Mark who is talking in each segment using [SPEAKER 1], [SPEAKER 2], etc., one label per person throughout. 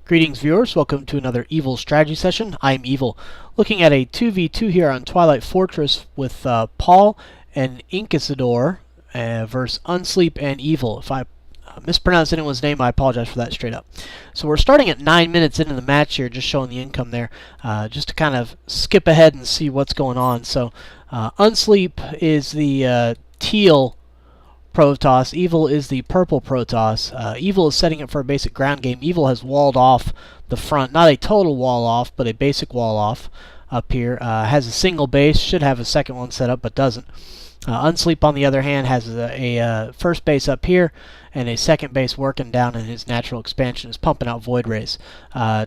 [SPEAKER 1] Greetings viewers, welcome to another Evil strategy session. I'm Evil, looking at a 2v2 here on Twilight Fortress with Paul and Inquisidor versus Unsleep and Evil. If I mispronounced anyone's name, I apologize for that straight up. So we're starting at 9 minutes into the match here, just showing the income there, just to kind of skip ahead and see what's going on. So Unsleep is the teal Protoss. Evil is the purple Protoss. Evil is setting up for a basic ground game. Evil has walled off the front. Not a total wall off, but a basic wall off up here. Has a single base. Should have a second one set up, but doesn't. Unsleep, on the other hand, has a first base up here and a second base working down in his natural expansion. Is pumping out Void Rays.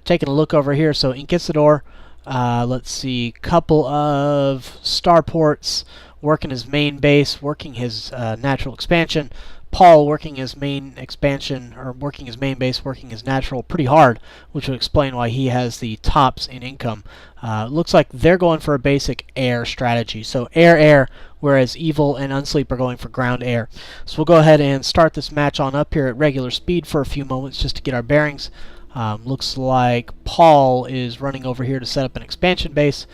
[SPEAKER 1] Taking a look over here, so Inquisidor, let's see, couple of starports, working his main base, working his natural expansion. Paul working his main expansion, or working his main base, working his natural pretty hard, which would explain why he has the tops in income. Looks like they're going for a basic air strategy. So air, whereas Evil and Unsleep are going for ground air. So we'll go ahead and start this match on up here at regular speed for a few moments just to get our bearings. Looks like Paul is running over here to set up an expansion base.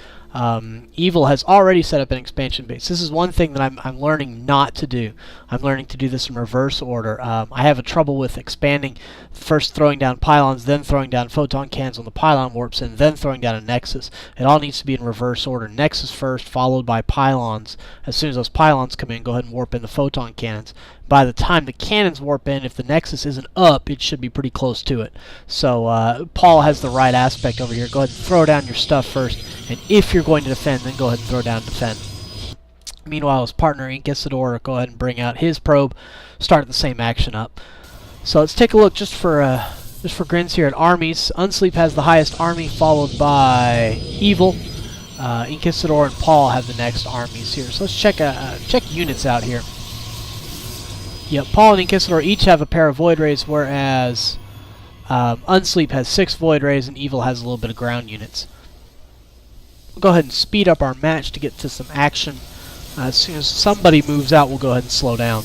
[SPEAKER 1] Evil has already set up an expansion base. This is one thing that I'm learning not to do. I'm learning to do this in reverse order. I have a trouble with expanding, first throwing down pylons, then throwing down photon cans on the pylon warps, and then throwing down a nexus. It all needs to be in reverse order. Nexus first, followed by pylons. As soon as those pylons come in, go ahead and warp in the photon cannons. By the time the cannons warp in, if the nexus isn't up, it should be pretty close to it. So Paul has the right aspect over here. Go ahead and throw down your stuff first, and if you're going to defend, then go ahead and throw down defend. Meanwhile, his partner Inquisidor, go ahead and bring out his probe, start the same action up. So let's take a look just for grins here at armies. Unsleep has the highest army, followed by Evil. Inquisidor and Paul have the next armies here. So let's check units out here. Yep, Paul and Inquisidor each have a pair of Void Rays, whereas Unsleep has 6 Void Rays and Evil has a little bit of ground units. We'll go ahead and speed up our match to get to some action. As soon as somebody moves out, we'll go ahead and slow down.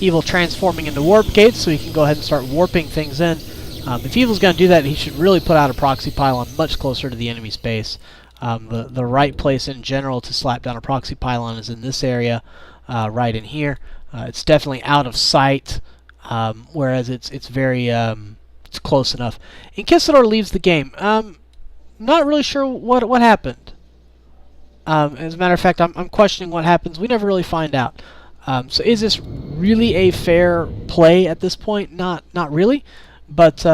[SPEAKER 1] Evil transforming into warp gates, so he can go ahead and start warping things in. If Evil's going to do that, he should really put out a proxy pylon much closer to the enemy's base. The right place in general to slap down a proxy pylon is in this area, right in here. It's definitely out of sight, whereas it's very it's close enough. Inquisidor leaves the game. Not really sure what happened. As a matter of fact, I'm questioning what happens. We never really find out. So is this really a fair play at this point? Not really, but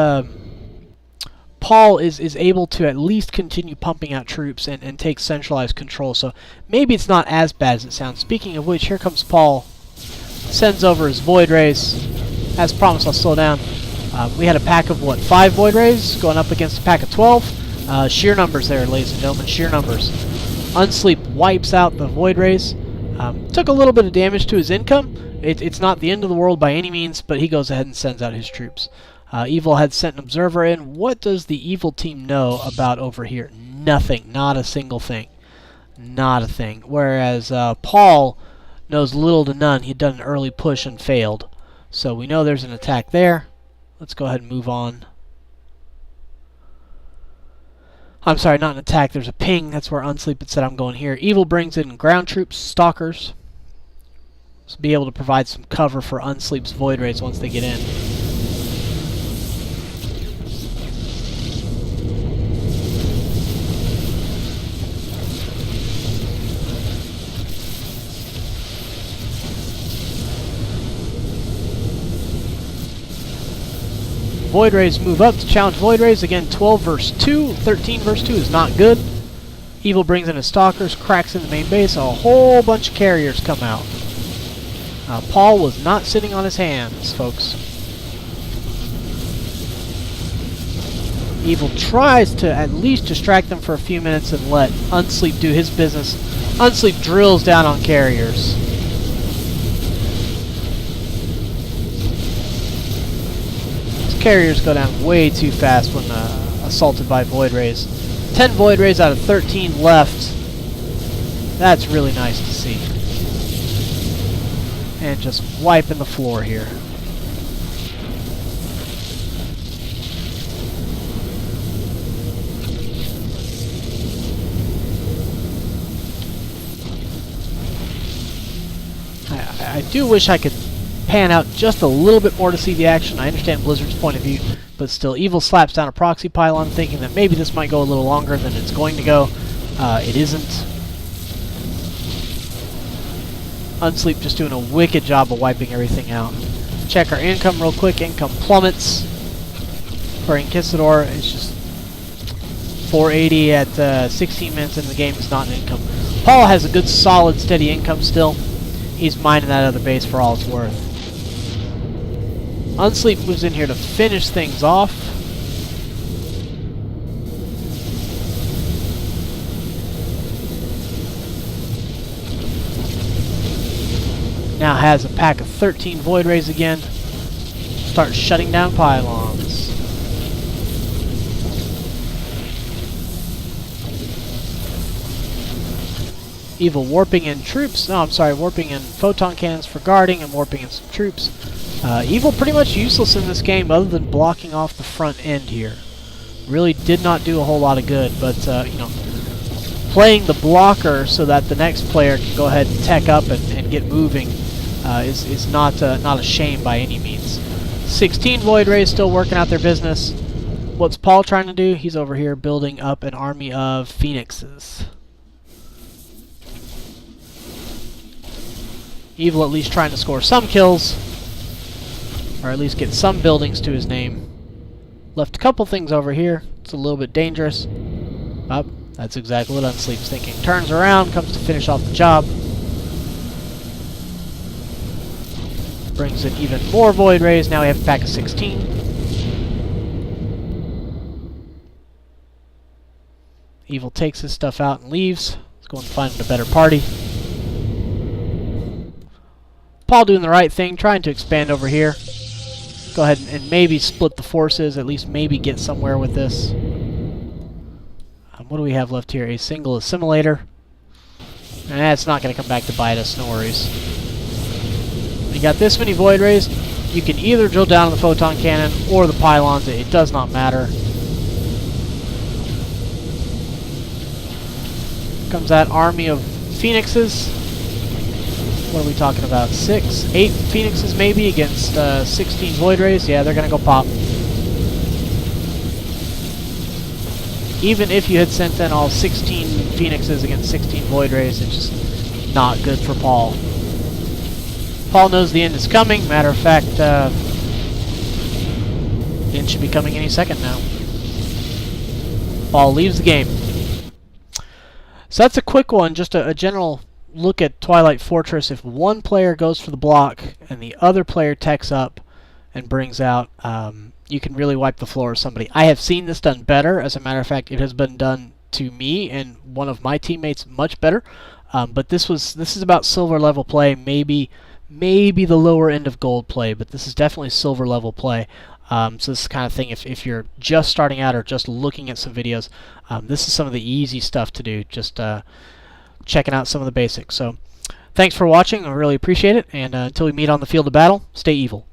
[SPEAKER 1] Paul is able to at least continue pumping out troops and take centralized control, so maybe it's not as bad as it sounds. Speaking of which, here comes Paul. Sends over his Void Rays. As promised, I'll slow down. We had a pack of, 5 Void Rays going up against a pack of 12. Sheer numbers there, ladies and gentlemen, sheer numbers. Unsleep wipes out the Void Rays. Took a little bit of damage to his income. It's not the end of the world by any means, but he goes ahead and sends out his troops. Evil had sent an observer in. What does the Evil team know about over here? Nothing. Not a single thing. Not a thing. Whereas Paul knows little to none. He'd done an early push and failed. So we know there's an attack there. Let's go ahead and move on. I'm sorry, not an attack. There's a ping. That's where Unsleep had said I'm going here. Evil brings in ground troops, stalkers. So be able to provide some cover for Unsleep's Void Rays once they get in. Void Rays move up to challenge Void Rays. Again, 12 versus 2. 13 versus 2 is not good. Evil brings in his stalkers, cracks in the main base. A whole bunch of carriers come out. Paul was not sitting on his hands, folks. Evil tries to at least distract them for a few minutes and let Unsleep do his business. Unsleep drills down on carriers. Carriers go down way too fast when assaulted by Void Rays. 10 Void Rays out of 13 left. That's really nice to see. And just wiping the floor here. do wish I could pan out just a little bit more to see the action. I understand Blizzard's point of view, but still, Evil slaps down a proxy pylon, thinking that maybe this might go a little longer than it's going to go. It isn't. Unsleep just doing a wicked job of wiping everything out. Check our income real quick. Income plummets for Inquisidor. It's just 480 at 16 minutes into the game is not an income. Paul has a good, solid, steady income still. He's mining that other base for all it's worth. Unsleep moves in here to finish things off. Now has a pack of 13 Void Rays again. Start shutting down pylons. Evil warping in troops. No, I'm sorry, warping in photon cannons for guarding and warping in some troops. Evil pretty much useless in this game other than blocking off the front end here. Really did not do a whole lot of good, but you know, playing the blocker so that the next player can go ahead and tech up and get moving is not a shame by any means. 16 Void Rays still working out their business. What's Paul trying to do? He's over here building up an army of Phoenixes. Evil at least trying to score some kills, or at least get some buildings to his name. Left a couple things over here. It's a little bit dangerous. Oh, that's exactly what Unsleep's thinking. Turns around, comes to finish off the job. Brings in even more Void Rays. Now we have a pack of 16. Evil takes his stuff out and leaves. Let's go and find a better party. Paul doing the right thing, trying to expand over here. Go ahead and maybe split the forces, at least maybe get somewhere with this. What do we have left here? A single assimilator. And that's not going to come back to bite us, no worries. You got this many Void Rays, you can either drill down on the photon cannon or the pylons, it does not matter. Comes that army of Phoenixes. What are we talking about? 6, 8 Phoenixes maybe against 16 Void Rays? Yeah, they're going to go pop. Even if you had sent in all 16 Phoenixes against 16 Void Rays, it's just not good for Paul. Paul knows the end is coming. Matter of fact, the end should be coming any second now. Paul leaves the game. So that's a quick one, just a general look at Twilight Fortress. If one player goes for the block and the other player techs up and brings out, you can really wipe the floor with somebody. I have seen this done better. As a matter of fact, it has been done to me and one of my teammates much better. But this is about silver level play, maybe the lower end of gold play, but this is definitely silver level play. So this is the kind of thing, if you're just starting out or just looking at some videos, this is some of the easy stuff to do, just checking out some of the basics. So thanks for watching, I really appreciate it, and until we meet on the field of battle, stay evil.